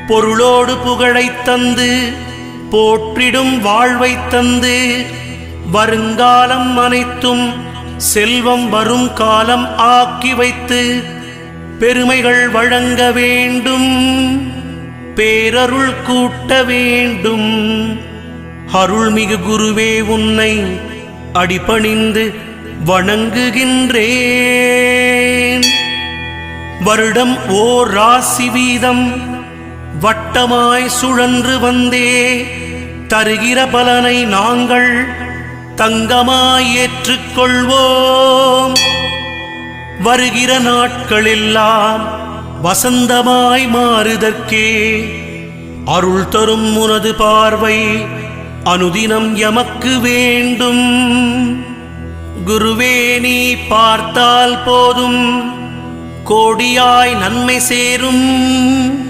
பொருளோடு புகழைத் தந்து போற்றிடும் வாழ்வைத் தந்து வருங்காலம் அனைத்தும் செல்வம் வரும் காலம் ஆக்கி வைத்து பெருமைகள் வழங்க வேண்டும், பேரருள் கூட்ட வேண்டும். அருள்மிகு குருவே உன்னை அடிபணிந்து வணங்குகின்றேன். வருடம் ஓர் ராசி வீதம் வட்டமாய் சுழன்று வந்தே தருகிற பலனை நாங்கள் தங்கமாய் ஏற்றுக்கொள்வோம். வருகிற நாட்களெல்லாம் வசந்தமாய் மாறுதற்கே அருள் தரும் உனது பார்வை அனுதினம் எமக்கு வேண்டும். குருவே நீ பார்த்தால் போதும் கோடியாய் நன்மை சேரும்.